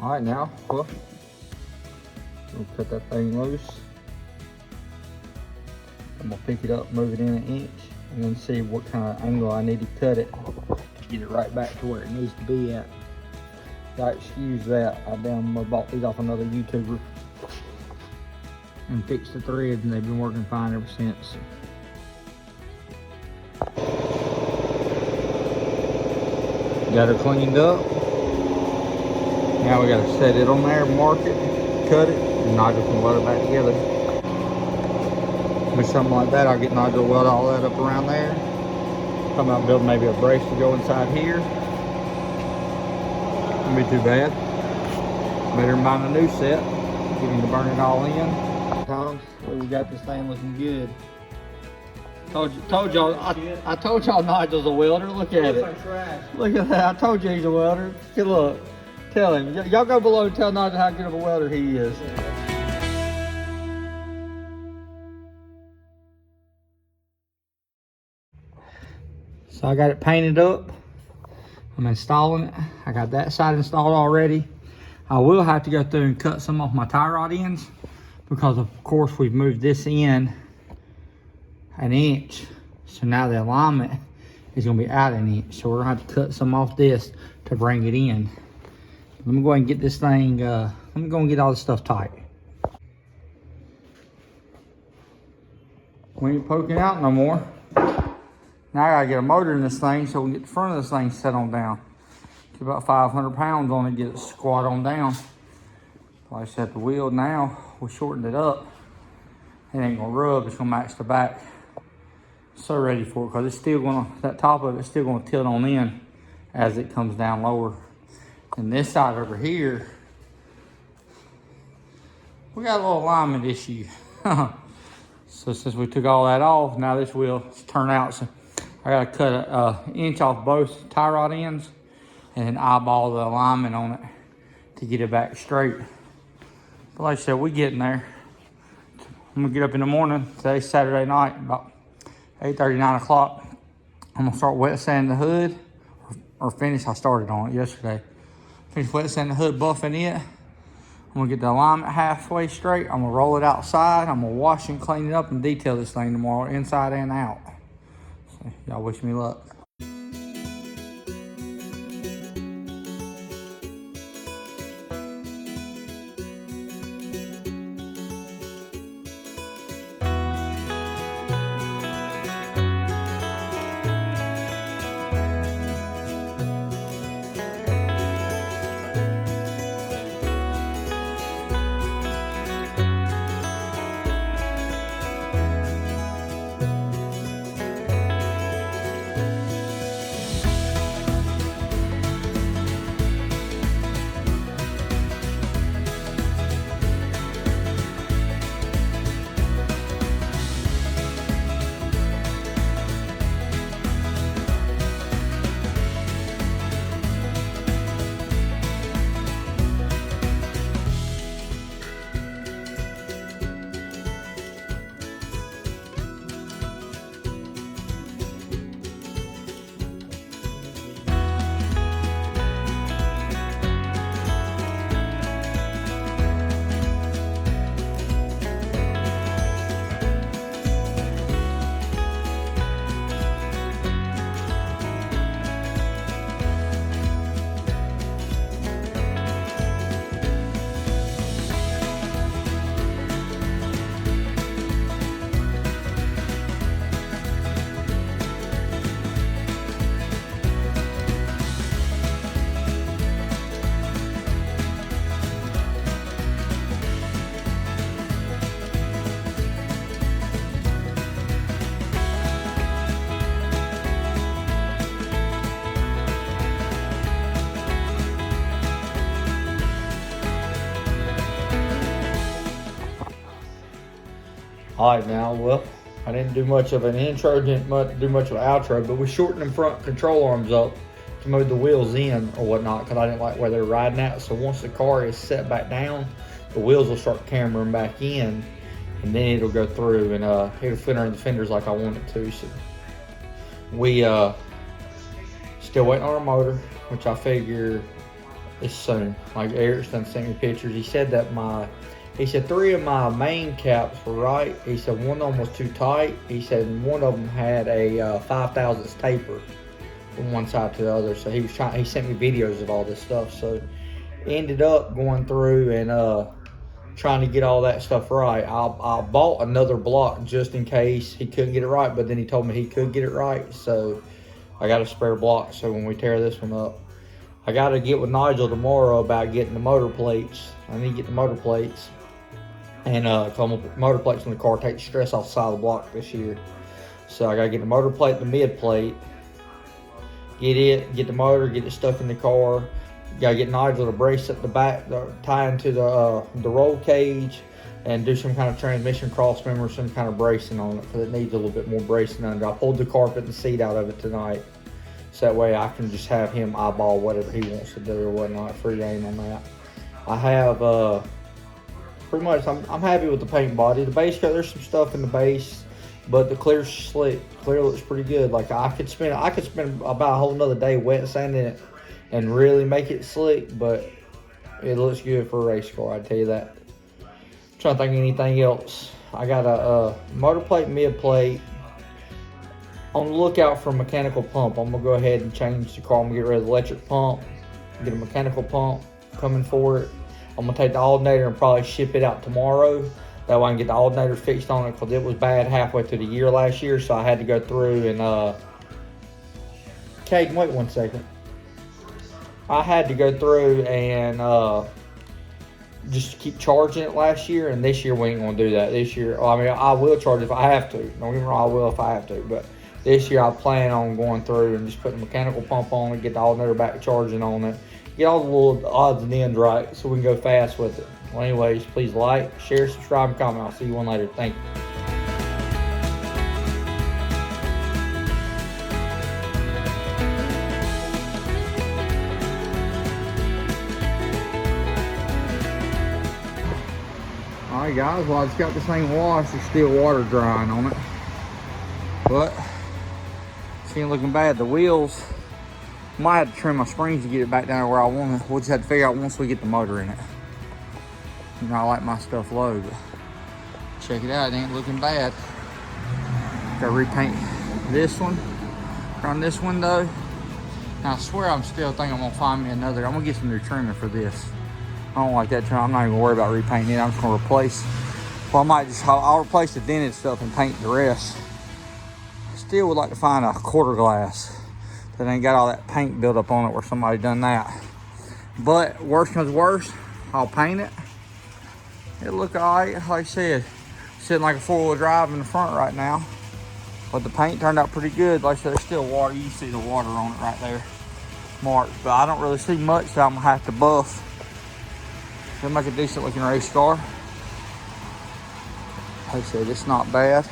All right, now, well, we'll cut that thing loose. I'm gonna pick it up, move it in an inch, and then see what kind of angle I need to cut it to get it right back to where it needs to be at. So excuse that, I bought these off another YouTuber and fixed the threads, and they've been working fine ever since. Got her cleaned up. Now we gotta set it on there, mark it, cut it, and Nigel can weld it back together. With something like that, I'll get Nigel to weld all that up around there. Come out and build maybe a brace to go inside here. Won't be too bad. Better than buying a new set. Get him to burn it all in. Tom, we got this thing looking good. Told y'all, I told y'all Nigel's a welder. Look at it. Look at that. I told you he's a welder. Good look. Tell him. Y'all go below and tell Nigel how good of a welder he is. So I got it painted up. I'm installing it. I got that side installed already. I will have to go through and cut some off my tie rod ends because of course we've moved this in an inch. So now the alignment is gonna be out an inch. So we're gonna have to cut some off this to bring it in. Let me go ahead and get this thing, let me go and get all this stuff tight. We ain't poking out no more. Now I gotta get a motor in this thing so we can get the front of this thing set on down. It's about 500 pounds on it, get it squat on down. Like I said, the wheel now, we shortened it up. It ain't gonna rub, it's gonna match the back. So ready for it, cause it's still gonna, that top of it's still gonna tilt on in as it comes down lower. And this side over here, we got a little alignment issue. So since we took all that off, now this wheel is turned out. So I gotta cut an inch off both tie rod ends and then eyeball the alignment on it to get it back straight. But like I said, we getting there. I'm gonna get up in the morning. Today's Saturday night, about 8:30, 9 o'clock. I'm gonna start wet sanding the hood, or finish. I started on it yesterday. Finish wet sanding the hood, buffing it. I'm gonna get the alignment halfway straight. I'm gonna roll it outside. I'm gonna wash and clean it up and detail this thing tomorrow, inside and out. So y'all wish me luck. All right, now, well, I didn't do much of an intro, didn't do much of an outro, but we shortened them front control arms up to move the wheels in or whatnot, because I didn't like where they were riding at. So once the car is set back down, the wheels will start cameraing back in, and then it'll go through and it'll fit under the fenders like I want it to. So we still waiting on our motor, which I figure is soon. Like Eric's done sent me pictures. He said that he said 3 of my main caps were right. He said one of them was too tight. He said one of them had a 5 thousandths taper from one side to the other. So he sent me videos of all this stuff. So ended up going through and trying to get all that stuff right. I bought another block just in case he couldn't get it right, but then he told me he could get it right. So I got a spare block. So when we tear this one up, I got to get with Nigel tomorrow about getting the motor plates. I need to get the motor plates. And motor plates in the car take the stress off the side of the block this year. So I gotta get the motor plate, the mid plate, get the motor, get it stuck in the car. Gotta get Nigel to brace up the back, tie into the roll cage, and do some kind of transmission cross member, some kind of bracing on it, because it needs a little bit more bracing under. I pulled the carpet and the seat out of it tonight, so that way I can just have him eyeball whatever he wants to do or whatnot, free game on that. I have pretty much, I'm happy with the paint body. The base coat, there's some stuff in the base, but the clear slick, clear looks pretty good. Like I could spend about a whole nother day wet sanding it and really make it slick, but it looks good for a race car, I tell you that. I'm trying to think of anything else. I got a motor plate, mid plate. On the lookout for a mechanical pump. I'm gonna go ahead and change the car. I'm gonna get rid of the electric pump, get a mechanical pump coming for it. I'm gonna take the alternator and probably ship it out tomorrow. That way I can get the alternator fixed on it, because it was bad halfway through the year last year. So I had to go through and, Caden, wait 1 second. I had to go through and just keep charging it last year, and this year we ain't gonna do that. This year, I mean, I will charge it if I have to. Don't get me wrong, I will if I have to. But this year I plan on going through and just putting the mechanical pump on it, get the alternator back charging on it. Get all the little odds and ends right so we can go fast with it. Well, anyways, please like, share, subscribe, and comment. I'll see you one later. Thank you. Alright guys, well I just got this thing washed. There's still water drying on it. But she ain't looking bad. The wheels, might have to trim my springs to get it back down to where I want it. We'll just have to figure out once we get the motor in it. You know, I like my stuff low, but check it out, it ain't looking bad. Gotta repaint this one, around this window. Now I swear I'm still thinking I'm gonna find me another. I'm gonna get some new trimming for this. I don't like that trim. I'm not even gonna worry about repainting it. I'm just gonna replace, well I'll replace the dented stuff and paint the rest. Still would like to find a quarter glass that ain't got all that paint built up on it where somebody done that. But worst comes worst, I'll paint it. It'll look alright. Like I said, sitting like a 4-wheel drive in the front right now. But the paint turned out pretty good. Like I said, there's still water. You can see the water on it right there, marked. But I don't really see much that I'm gonna have to buff. It'll make a decent looking race car. Like I said, it's not bad.